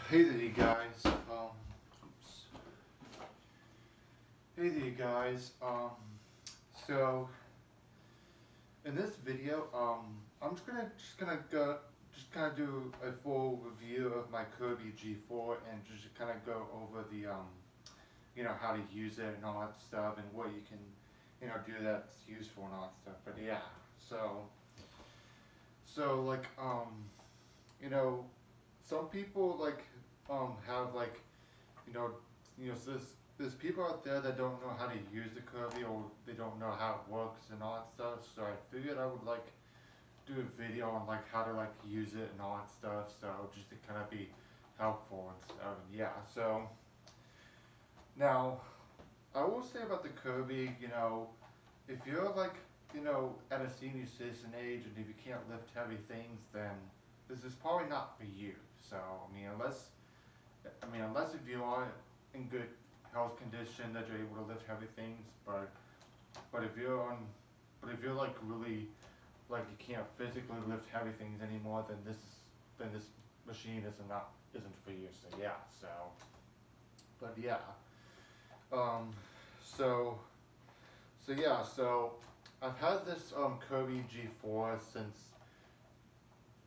Hey there, you guys. Oops. Hey there, you guys. So in this video, I'm just gonna do a full review of my Kirby G4 and just kind of go over the how to use it and all that stuff and what you can do that's useful and all that stuff. But yeah, so like some people have so there's people out there that don't know how to use the Kirby or they don't know how it works and all that stuff. So I figured I would do a video on how to use it and all that stuff. So just to kind of be helpful and stuff. And yeah. So now I will say about the Kirby, if you're at a senior citizen age and if you can't lift heavy things, then this is probably not for you. So unless if you are in good health condition that you're able to lift heavy things, but if you're really you can't physically lift heavy things anymore, then this machine isn't for you. So yeah, but yeah, so yeah, so I've had this Kirby G4 since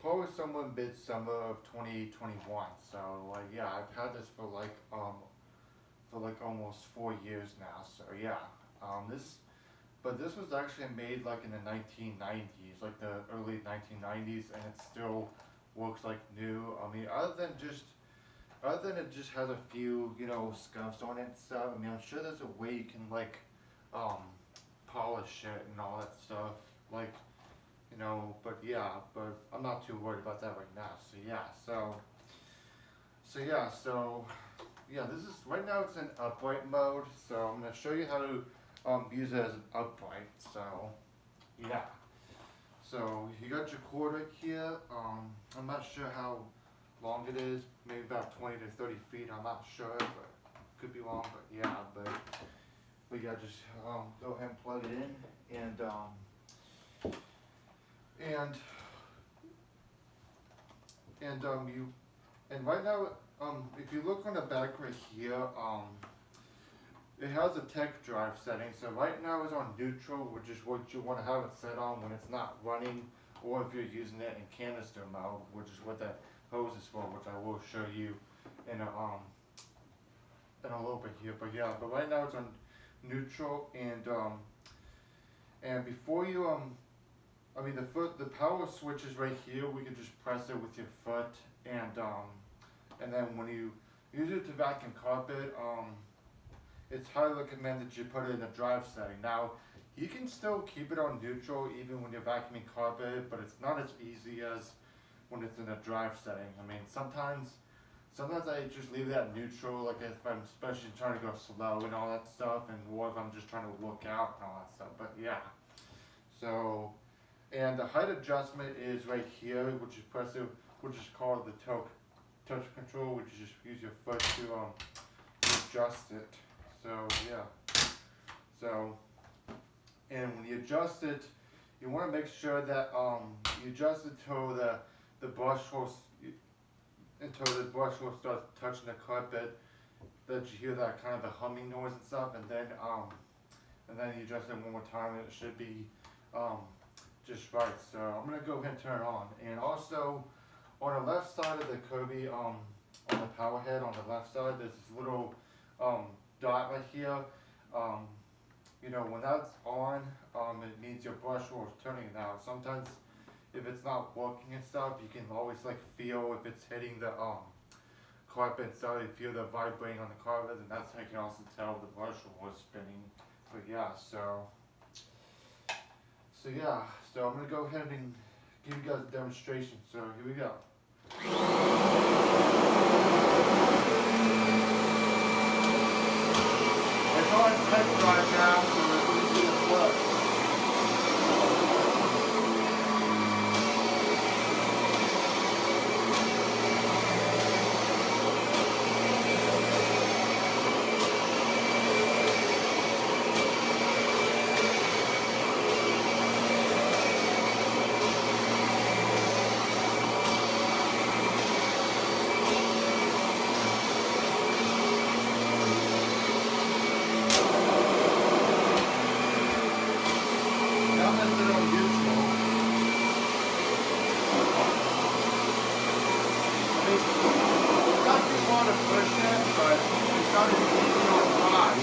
probably somewhere midsummer of 2021. So yeah, I've had this for almost 4 years now. So yeah, this was actually made in the 1990s, the early 1990s, and it still works new. Other than it just has a few scuffs on it and stuff. I'm sure there's a way you can polish it and all that stuff, but yeah, but I'm not too worried about that right now. This is right now it's in upright mode. So I'm gonna show you how to use it as an upright. So yeah, so you got your cord right here. I'm not sure how long it is, maybe about 20 to 30 feet. I'm not sure, but could be wrong. But yeah, but we got just go ahead and plug it in and right now, if you look on the back right here, it has a tech drive setting. So right now it's on neutral, which is what you want to have it set on when it's not running, or if you're using it in canister mode, which is what that hose is for, which I will show you in a little bit here. But yeah, but right now it's on neutral, and before you the power switch is right here. We can just press it with your foot, and then when you use it to vacuum carpet, it's highly recommended that you put it in the drive setting. Now, you can still keep it on neutral even when you're vacuuming carpet, but it's not as easy as when it's in a drive setting. Sometimes I just leave it at neutral, if I'm especially trying to go slow and all that stuff, or if I'm just trying to look out and all that stuff. But yeah, so. And the height adjustment is right here, which is called the touch control, which you just use your foot to adjust it. So yeah. So, and when you adjust it, you want to make sure that you adjust it until the brush hole starts touching the carpet. That you hear that kind of the humming noise and stuff, and then you adjust it one more time, and it should be just right. So I'm gonna go ahead and turn it on. And also on the left side of the Kirby, on the power head on the left side, there's this little dot right here. When that's on, it means your brush roll is turning now. Sometimes if it's not working and stuff, you can always feel if it's hitting the carpet, so you feel the vibrating on the carpet, and that's how you can also tell the brush roll is spinning. But yeah, so yeah, so I'm going to go ahead and give you guys a demonstration. So here we go. It's on tech drive now, so we're going to do the flush. not as easy on dry.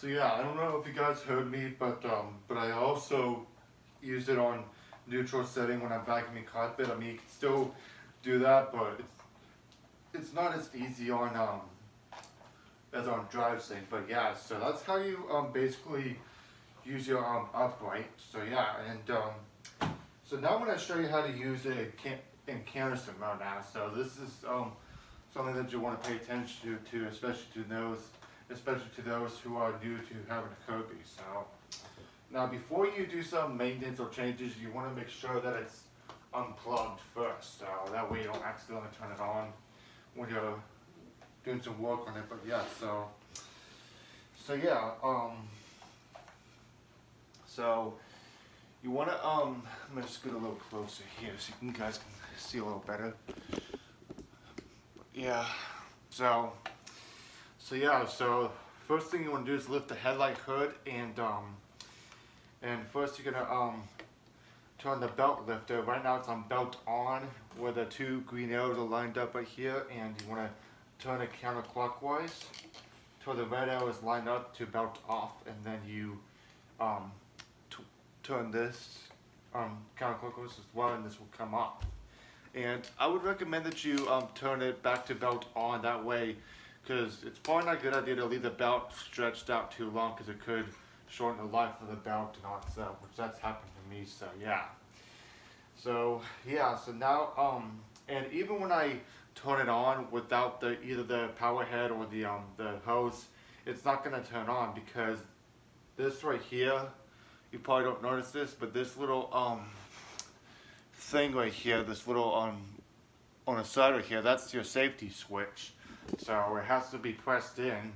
So yeah, I don't know if you guys heard me, but I also used it on neutral setting when I'm vacuuming carpet. I mean, you can still do that, but it's not as easy on as on drive sync. But yeah, so that's how you basically use your upright. So yeah, and so now I'm gonna show you how to use it in canister mode now. So this is something that you want to pay attention to, especially to those who are new to having a Kirby. So now before you do some maintenance or changes, you want to make sure that it's unplugged first. So that way you don't accidentally turn it on when you're doing some work on it. But yeah, so yeah, so you want to I'm gonna scoot a little closer here so you guys can see a little better. Yeah, so yeah, so first thing you want to do is lift the headlight hood, and first you're gonna turn the belt lifter. Right now it's on belt on, where the two green arrows are lined up right here, and you want to turn it counterclockwise till the red arrow is lined up to belt off, and then you turn this counterclockwise as well, and this will come off. And I would recommend that you turn it back to belt on, that way, because it's probably not a good idea to leave the belt stretched out too long, because it could shorten the life of the belt and all itself, which that's happened to me. So yeah, so now and even when I turn it on without either the power head or the hose, it's not going to turn on, because this right here, you probably don't notice this, but this little thing right here, this little on the side right here, that's your safety switch. So it has to be pressed in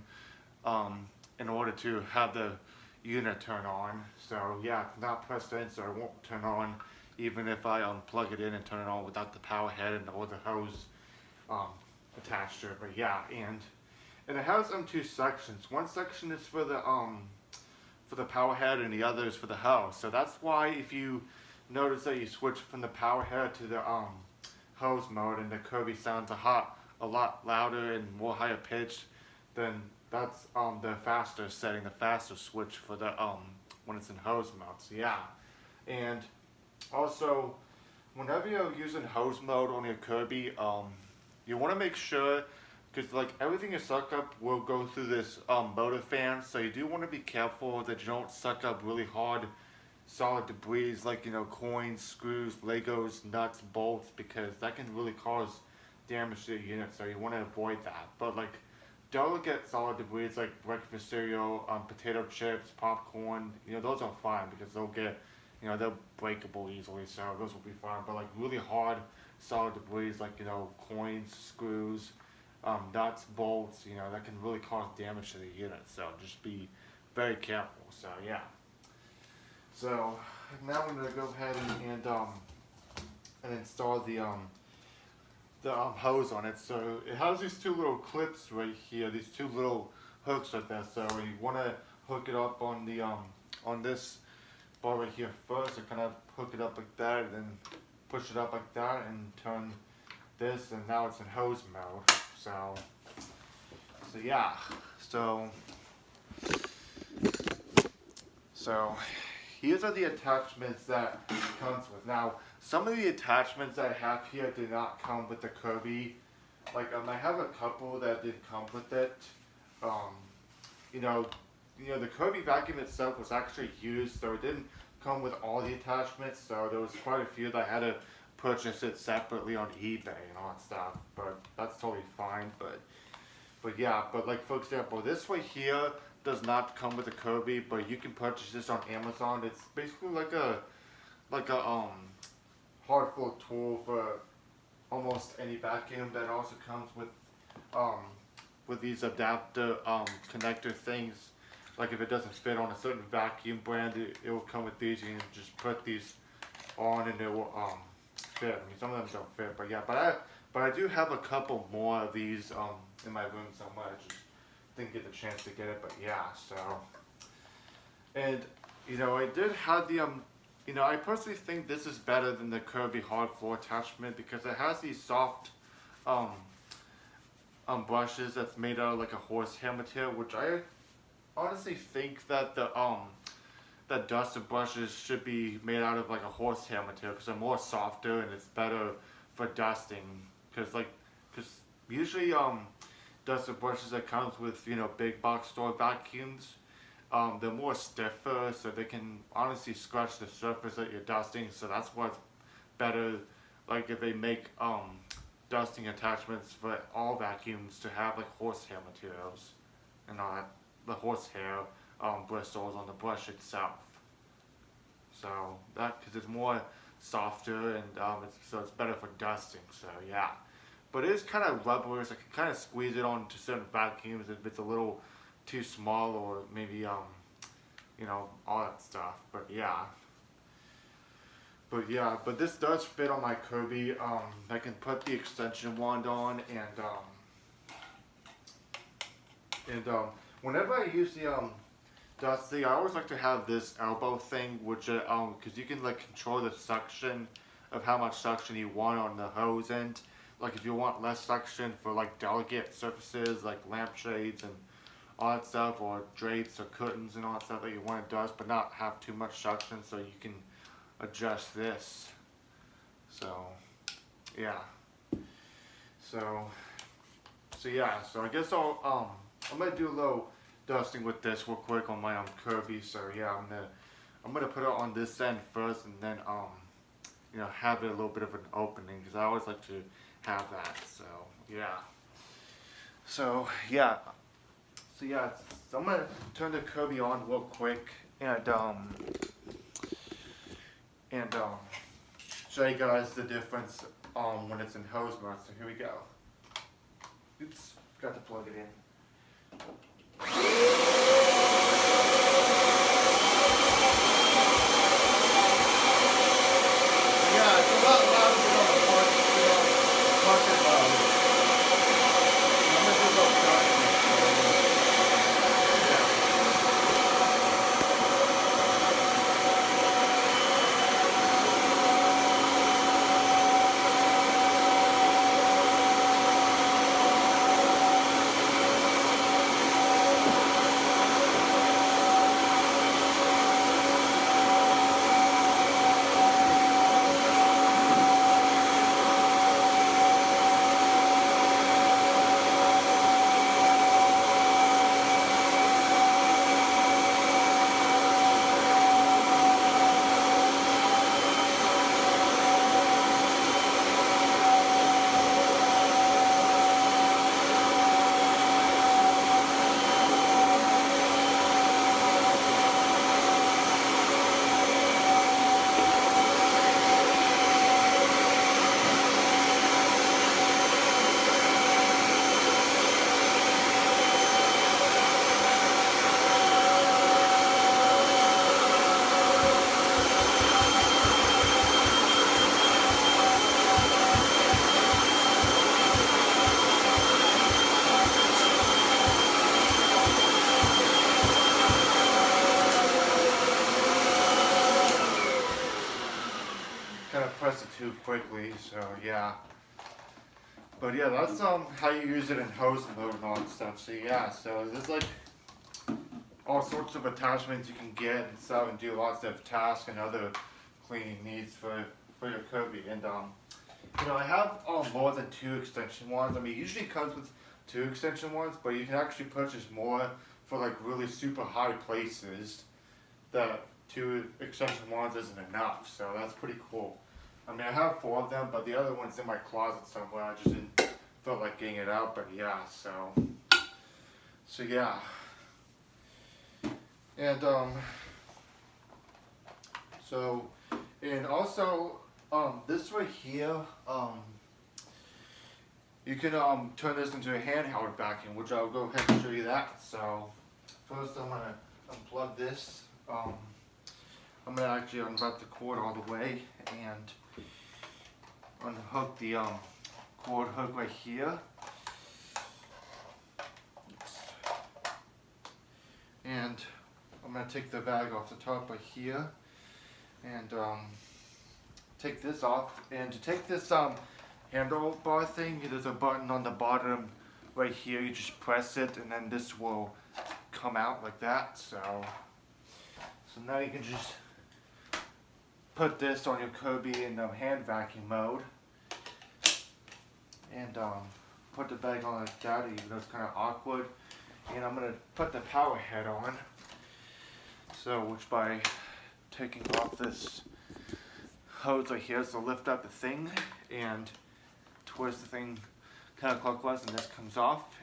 order to have the unit turn on. So yeah, it's not pressed in, so it won't turn on even if I plug it in and turn it on without the power head and or the hose attached to it. But yeah, and it has two sections. One section is for the power head, and the other is for the hose. So that's why if you notice that you switch from the power head to the hose mode, and the Kirby sounds a lot louder and more higher pitched, then that's the faster setting, the faster switch for the when it's in hose mode. So yeah, and also whenever you're using hose mode on your Kirby, you want to make sure, because like everything you suck up will go through this motor fan, so you do want to be careful that you don't suck up really hard solid debris like, you know, coins, screws, Legos, nuts, bolts, because that can really cause damage to the unit, so you want to avoid that. But like delicate solid debris like breakfast cereal, potato chips, popcorn, you know, those are fine because they'll get, you know, they're breakable easily, so those will be fine. But like really hard solid debris like, you know, coins, screws, nuts, bolts, you know, that can really cause damage to the unit, so just be very careful. So yeah, so now I'm going to go ahead and install the hose on it. So it has these two little clips right here, these two little hooks right there. So you want to hook it up on the on this bar right here first, and kind of hook it up like that, and then push it up like that, and turn this, and now it's in hose mode. So yeah, so here's are the attachments that it comes with. Now, some of the attachments I have here do not come with the Kirby. Like I have a couple that did come with it. You know, the Kirby vacuum itself was actually used, so it didn't come with all the attachments. So there was quite a few that I had to purchase it separately on eBay and all that stuff. But that's totally fine. But yeah, but like for example, this right here does not come with a Kirby, but you can purchase this on Amazon. It's basically like a hard fork tool for almost any vacuum. That also comes with these adapter connector things. Like if it doesn't fit on a certain vacuum brand, it will come with these. You can just put these on, and it will fit. I mean, some of them don't fit, but yeah. But I do have a couple more of these in my room somewhere. I just didn't get the chance to get it, but yeah. So, and I did have the I personally think this is better than the Kirby hard floor attachment because it has these soft um brushes that's made out of like a horsehair material, which I honestly think that that dusting brushes should be made out of like a horsehair material because they're more softer and it's better for dusting. Because usually dusting brushes that comes with big box store vacuums, they're more stiffer, so they can honestly scratch the surface that you're dusting. So that's what's better. Like if they make dusting attachments for all vacuums to have like horsehair materials and all that, the horsehair bristles on the brush itself. So that because it's more softer and so it's better for dusting. So yeah, but it is kind of rubbery. So I can kind of squeeze it onto certain vacuums if it's a little too small or maybe all that stuff. But this does fit on my Kirby. I can put the extension wand on and whenever I use the dusty, I always like to have this elbow thing, which because you can like control the suction of how much suction you want on the hose end. Like if you want less suction for like delicate surfaces like lampshades and all that stuff, or drapes or curtains and all that stuff that you want to dust, but not have too much suction, so you can adjust this. So yeah. So I guess I'm gonna do a little dusting with this real quick on my Kirby. So yeah, I'm gonna put it on this end first, and then have it a little bit of an opening because I always like to have that. So so I'm gonna turn the Kirby on real quick and show you guys the difference when it's in hose mode. So here we go. Oops, got to plug it in. Yeah, it's a lot louder than on the bucket mode. I'm gonna do a little darkness. Kind of press it too quickly, so yeah. But yeah, that's how you use it in hose mode and all that stuff. So yeah, so there's like all sorts of attachments you can get and stuff and do lots of tasks and other cleaning needs for your Kirby. And I have more than 2 extension wands. I mean, it usually comes with 2 extension wands, but you can actually purchase more for like really super high places. That 2 extension wands isn't enough, so that's pretty cool. I mean, I have 4 of them, but the other one's in my closet somewhere. I just didn't feel like getting it out, but yeah, so yeah. And and also this right here, you can turn this into a handheld vacuum, which I'll go ahead and show you that. So first I'm gonna unplug this. I'm gonna actually unwrap the cord all the way, and unhook the cord hook right here. And I'm going to take the bag off the top right here and take this off. And to take this handlebar thing, there's a button on the bottom right here. You just press it and then this will come out like that. So now you can just put this on your Kirby in hand vacuum mode and put the bag on like that, even though it's kind of awkward. And I'm going to put the power head on. So, which by taking off this hose right here, so lift up the thing and twist the thing counterclockwise, and this comes off.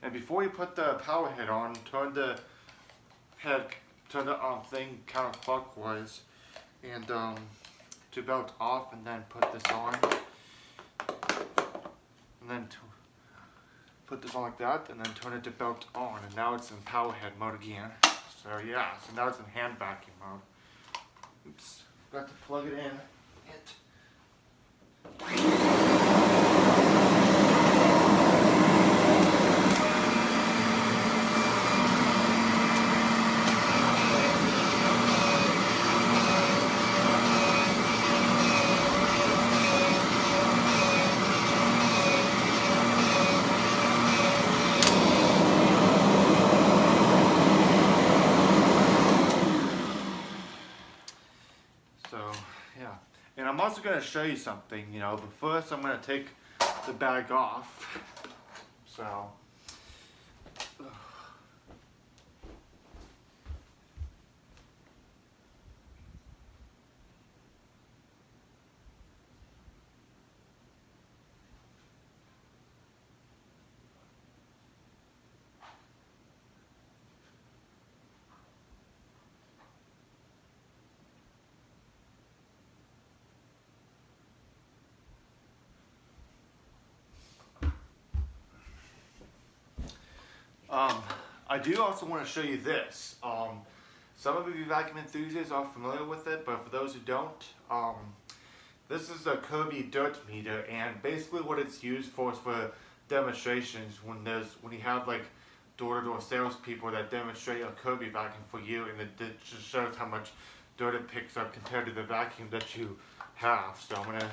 And before you put the power head on, turn the thing counterclockwise and to belt off, and then put this on, and then put this on like that, and then turn it to belt on, and now it's in power head mode again. So yeah, so now it's in hand vacuum mode. Oops, got to plug it in. And I'm also going to show you something, but first I'm going to take the bag off. So, I do also want to show you this. Some of you vacuum enthusiasts are familiar with it, but for those who don't, this is a Kirby dirt meter, and basically what it's used for is for demonstrations when you have like door-to-door salespeople that demonstrate a Kirby vacuum for you, and it just shows how much dirt it picks up compared to the vacuum that you have. So I'm gonna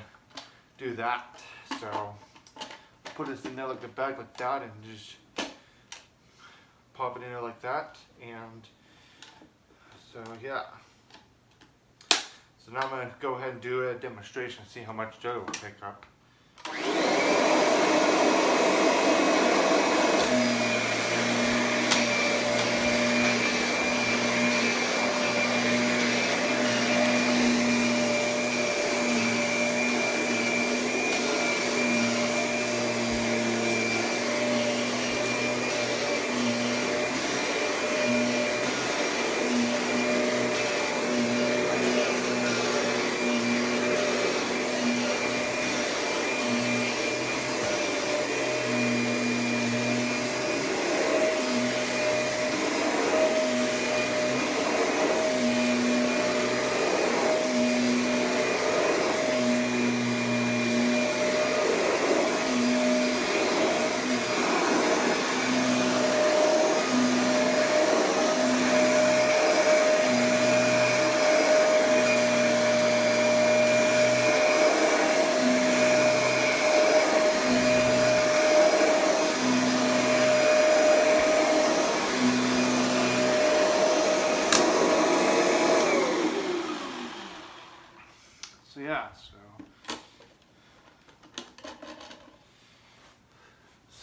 do that. So put this in there like the bag like that, and just pop it in there like that, and so yeah. So now I'm going to go ahead and do a demonstration and see how much dirt it will pick up.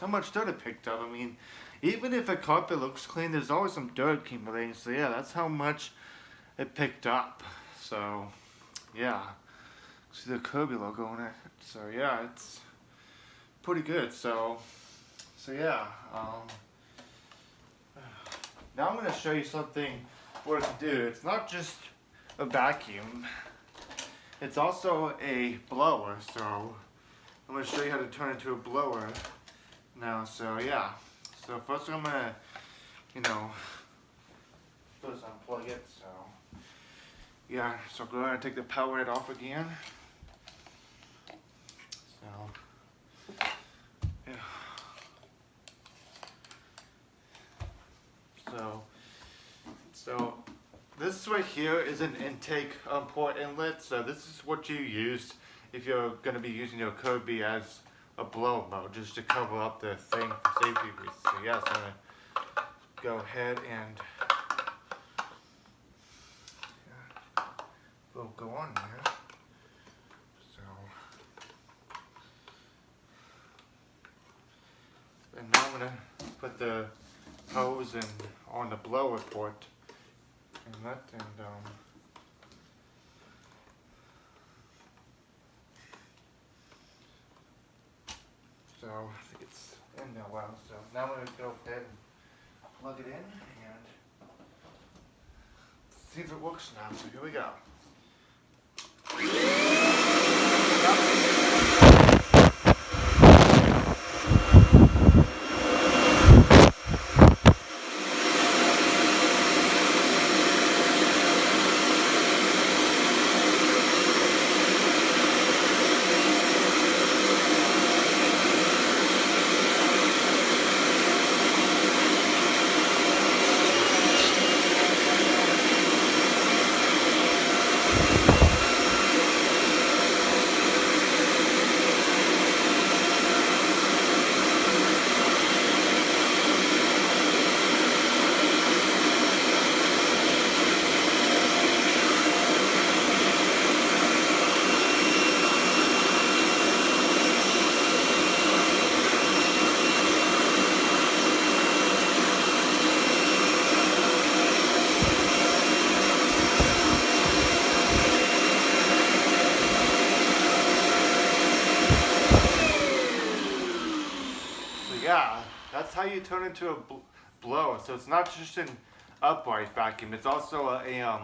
So much dirt it picked up. I mean, even if a carpet looks clean, there's always some dirt accumulating. So yeah, that's how much it picked up. So yeah, see the Kirby logo on it. So yeah, it's pretty good. So yeah. Now I'm going to show you something what it can do. It's not just a vacuum. It's also a blower. So I'm going to show you how to turn it into a blower now. So yeah. So first I'm going to, first unplug it. So yeah. So go ahead and take the power head off again. So this right here is an intake port inlet. So this is what you use if you're going to be using your Kirby as a blow mode, just to cover up the thing for safety reasons. So yes, I'm going to go ahead and we'll go on here. So, and now I'm going to put the hose in on the blower port inlet, and so I think it's in there well. So now I'm going to go ahead and plug it in and see if it works now. So here we go. Yeah, that's how you turn into a blower. So it's not just an upright vacuum. It's also a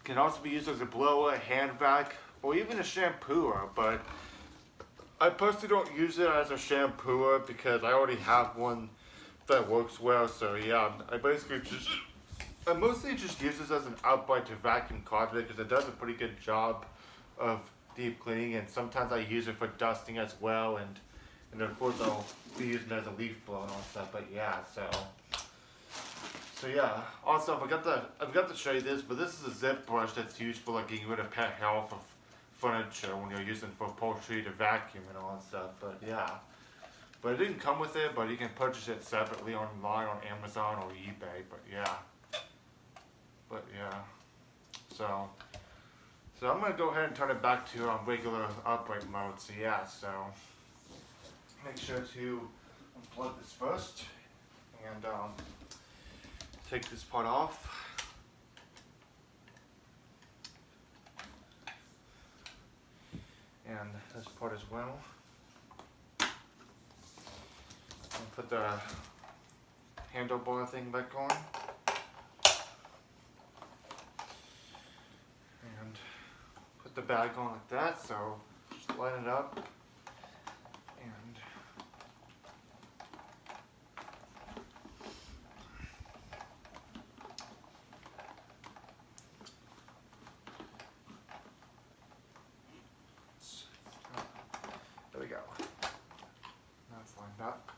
can also be used as a blower, a hand vac, or even a shampooer. But I personally don't use it as a shampooer because I already have one that works well. So yeah, I mostly just use this as an upright to vacuum carpet because it does a pretty good job of deep cleaning, and sometimes I use it for dusting as well, and of course I'll be using it as a leaf blower and all stuff. But yeah, so yeah. Also, I forgot to show you this, but this is a zip brush that's used for like getting rid of pet hair off of furniture when you're using for upholstery to vacuum and all that stuff. But yeah, but it didn't come with it, but you can purchase it separately online on Amazon or eBay. But yeah, so I'm gonna go ahead and turn it back to regular upright mode. So yeah, so make sure to unplug this first and take this part off. And this part as well. And put the handlebar thing back on. And put the bag on like that, so just line it up. And there we go. Now it's lined up.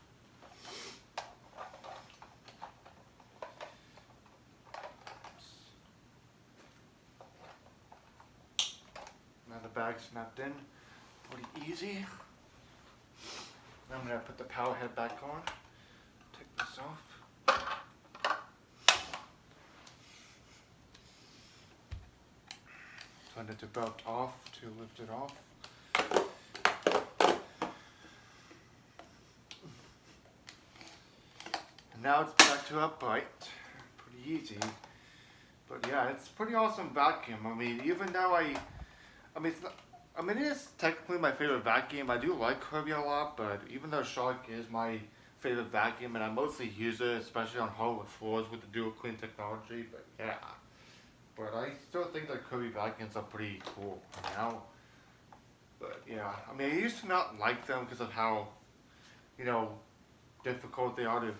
Now the bag's snapped in. Pretty easy. Now I'm going to put the power head back on. Take this off. Turn the belt off to lift it off. And now it's back to upright. Pretty easy. But yeah, it's a pretty awesome vacuum. I mean, even though it is technically my favorite vacuum. I do like Kirby a lot, but even though Shark is my favorite vacuum, and I mostly use it, especially on hardwood floors with the dual clean technology, but yeah. But I still think that Kirby vacuums are pretty cool, you know? But yeah, I mean, I used to not like them because of how, you know, difficult they are to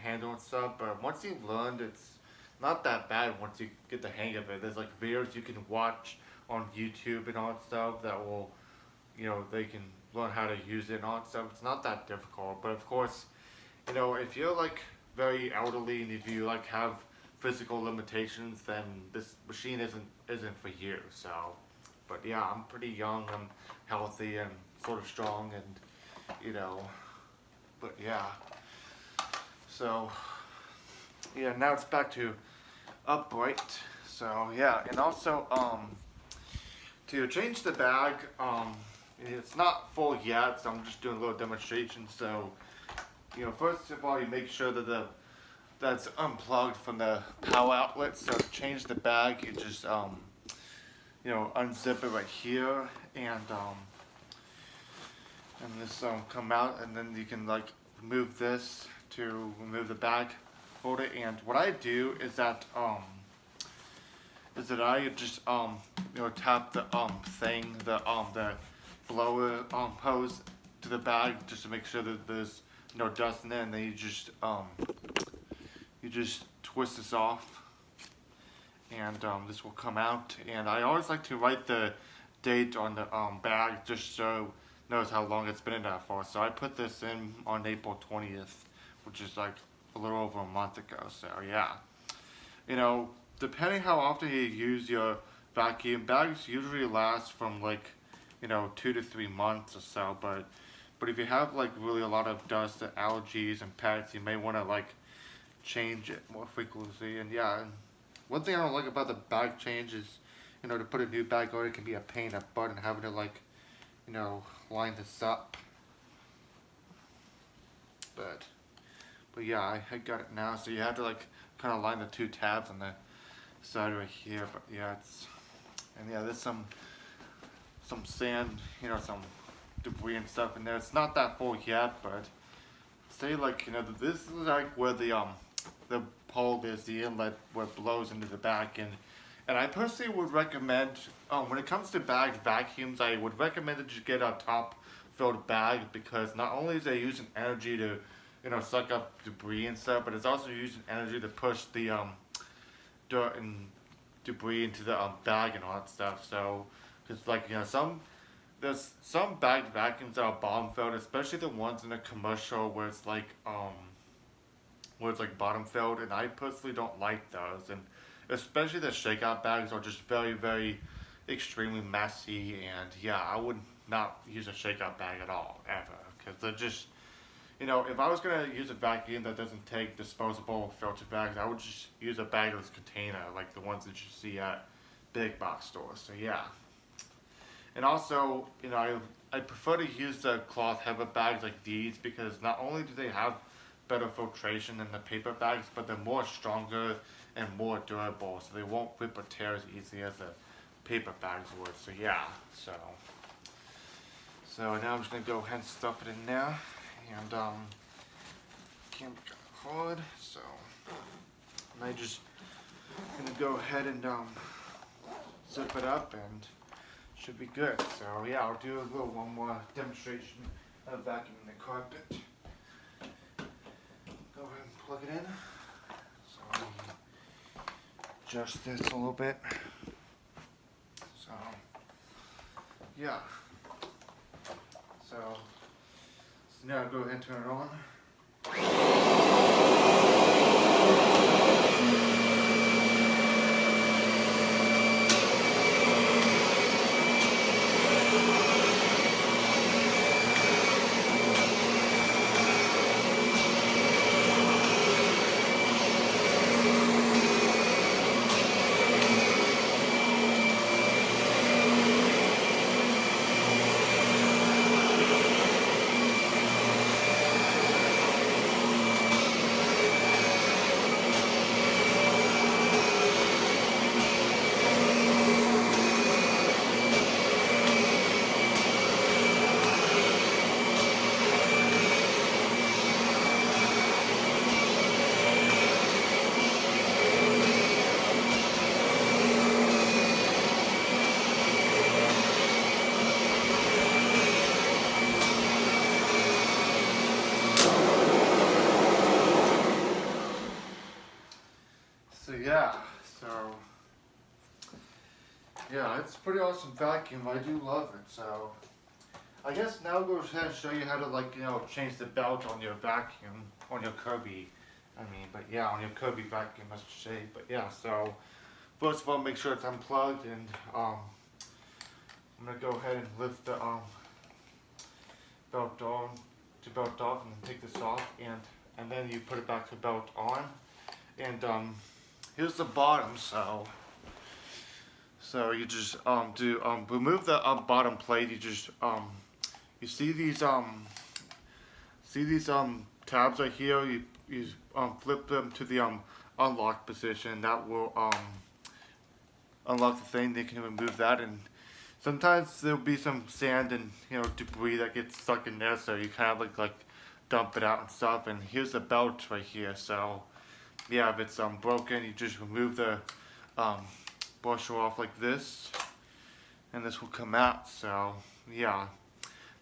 handle and stuff, but once you've learned, it's not that bad once you get the hang of it. There's like videos you can watch on YouTube and all that stuff that will, you know, they can learn how to use it and all that stuff. It's not that difficult, but of course, you know, if you're like very elderly and if you like have physical limitations, then this machine isn't for you. So, but yeah, I'm pretty young, I'm healthy and sort of strong, and but yeah. So yeah, now it's back to upright. So yeah, and also to change the bag, it's not full yet, so I'm just doing a little demonstration. So first of all, you make sure that that's unplugged from the power outlet. So to change the bag, you just unzip it right here, and this come out, and then you can like remove this to remove the bag holder. And what I do is that I just tap the the blower hose to the bag just to make sure that there's no dust in there, and then you just twist this off, and this will come out. And I always like to write the date on the bag just so it knows how long it's been in there for. So I put this in on April 20th, which is like a little over a month ago. So yeah, depending how often you use your vacuum, bags usually last from like 2 to 3 months or so. But if you have like really a lot of dust and allergies and pets, you may want to like change it more frequently. And yeah, and one thing I don't like about the bag change is, to put a new bag on it can be a pain in the butt, and having to like, line this up. But yeah, I got it now. So you have to like kind of line the two tabs on the side right here. But yeah, there's some sand, some debris and stuff in there. It's not that full yet, but say like this is like where the pole is, the inlet where it blows into the back. And I personally would recommend, when it comes to bagged vacuums, I would recommend that you get a top filled bag, because not only is it using energy to suck up debris and stuff, but it's also using energy to push the dirt and debris into the bag and all that stuff. So because like there's some bagged vacuums that are bottom filled, especially the ones in a commercial where it's like bottom filled, and I personally don't like those. And especially the shakeout bags are just very, very extremely messy. And yeah, I would not use a shakeout bag at all, ever, because they're just, if I was gonna use a vacuum that doesn't take disposable filter bags, I would just use a bagless container like the ones that you see at big box stores. So yeah. And also, I prefer to use the cloth HEPA bags like these, because not only do they have better filtration than the paper bags, but they're more stronger and more durable, so they won't rip or tear as easily as the paper bags would. So yeah, so now I'm just gonna go ahead and stuff it in there, and can't be kind of hard, so I just gonna go ahead and zip it up, and should be good. So yeah, I'll do one more demonstration of vacuuming the carpet. Go ahead and plug it in. So adjust this a little bit. So yeah. So now go ahead and turn it on. Yeah, it's a pretty awesome vacuum. I do love it. So I guess now I'll go ahead and show you how to change the belt on your vacuum, on your Kirby I mean, but yeah, on your Kirby vacuum, I should say. But yeah, so first of all, make sure it's unplugged, and I'm gonna go ahead and lift the belt on to belt off, and then take this off, and then you put it back to belt on, and here's the bottom. So you just do remove the bottom plate. You just you see these tabs right here. You flip them to the unlock position. That will unlock the thing. They can remove that, and sometimes there'll be some sand and debris that gets stuck in there. So you kind of like dump it out and stuff. And here's the belt right here. So yeah, if it's broken, you just remove the brusher off like this, and this will come out. So yeah,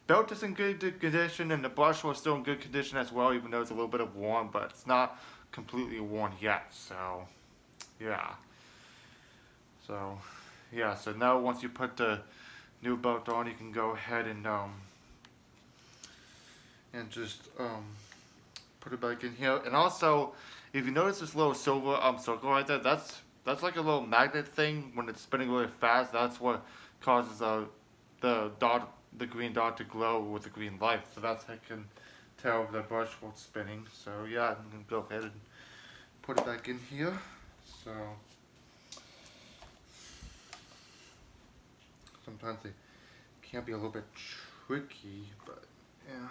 belt is in good condition, and the brusher is still in good condition as well, even though it's a little bit of worn, but it's not completely worn yet. So yeah, so now once you put the new belt on, you can go ahead and just put it back in here. And also, if you notice this little silver circle right there, that's like a little magnet thing. When it's spinning really fast, that's what causes the green dot to glow with the green light. So that's how you can tell the brush was spinning. So yeah, I'm gonna go ahead and put it back in here. So sometimes they can be a little bit tricky, but yeah.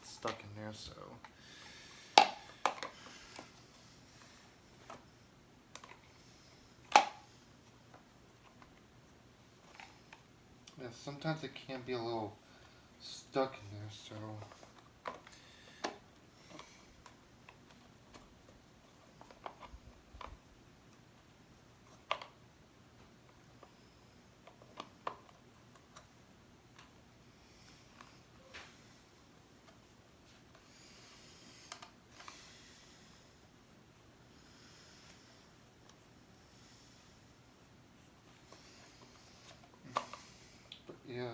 It's stuck in there, so yeah, sometimes it can be a little stuck in there, so yeah.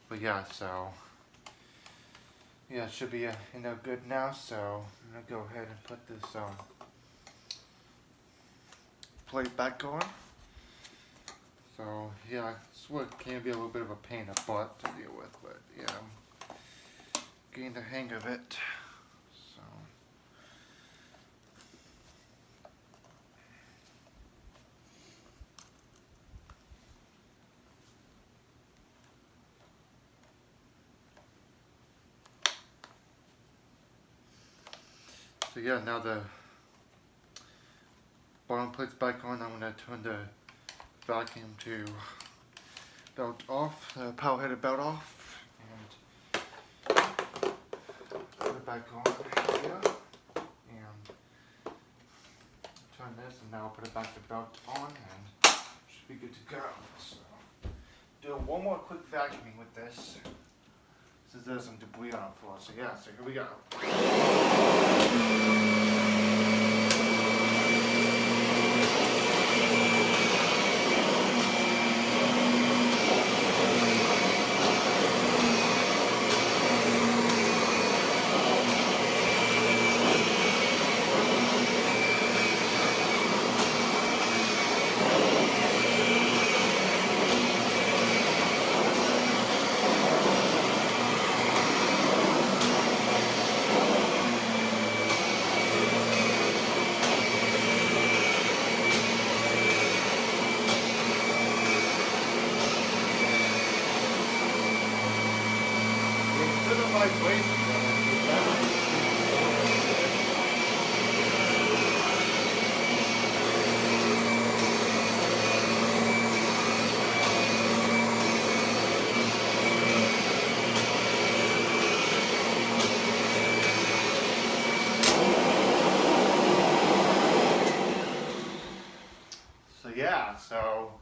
But yeah, so yeah, it should be good now. So I'm gonna go ahead and put this plate back on. So yeah, it's what can be a little bit of a pain in the butt to deal with, but yeah, I'm getting the hang of it. So yeah, now the bottom plate's back on. I'm gonna turn the vacuum to belt off, power headed belt off, and put it back on here, and turn this, and now I'll put it back to belt on, and should be good to go. So do one more quick vacuuming with this, since there's some debris on the floor. So yeah, so here we go. So yeah, so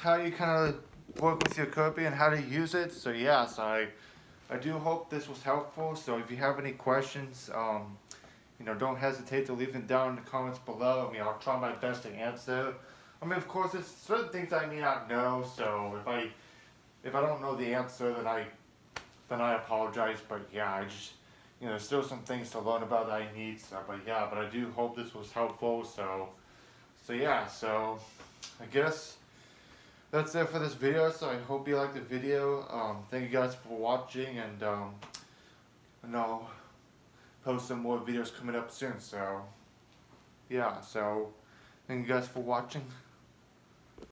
how you kind of work with your Kirby and how to use it. So yeah, so I do hope this was helpful. So if you have any questions, don't hesitate to leave them down in the comments below. I mean, I'll try my best to answer. I mean, of course, there's certain things I may not know. So if I don't know the answer, then I apologize. But yeah, I just there's still some things to learn about that I need. So, but yeah, but I do hope this was helpful. So yeah, so I guess that's it for this video. So I hope you liked the video. Thank you guys for watching, and I'll post some more videos coming up soon. So yeah, so thank you guys for watching.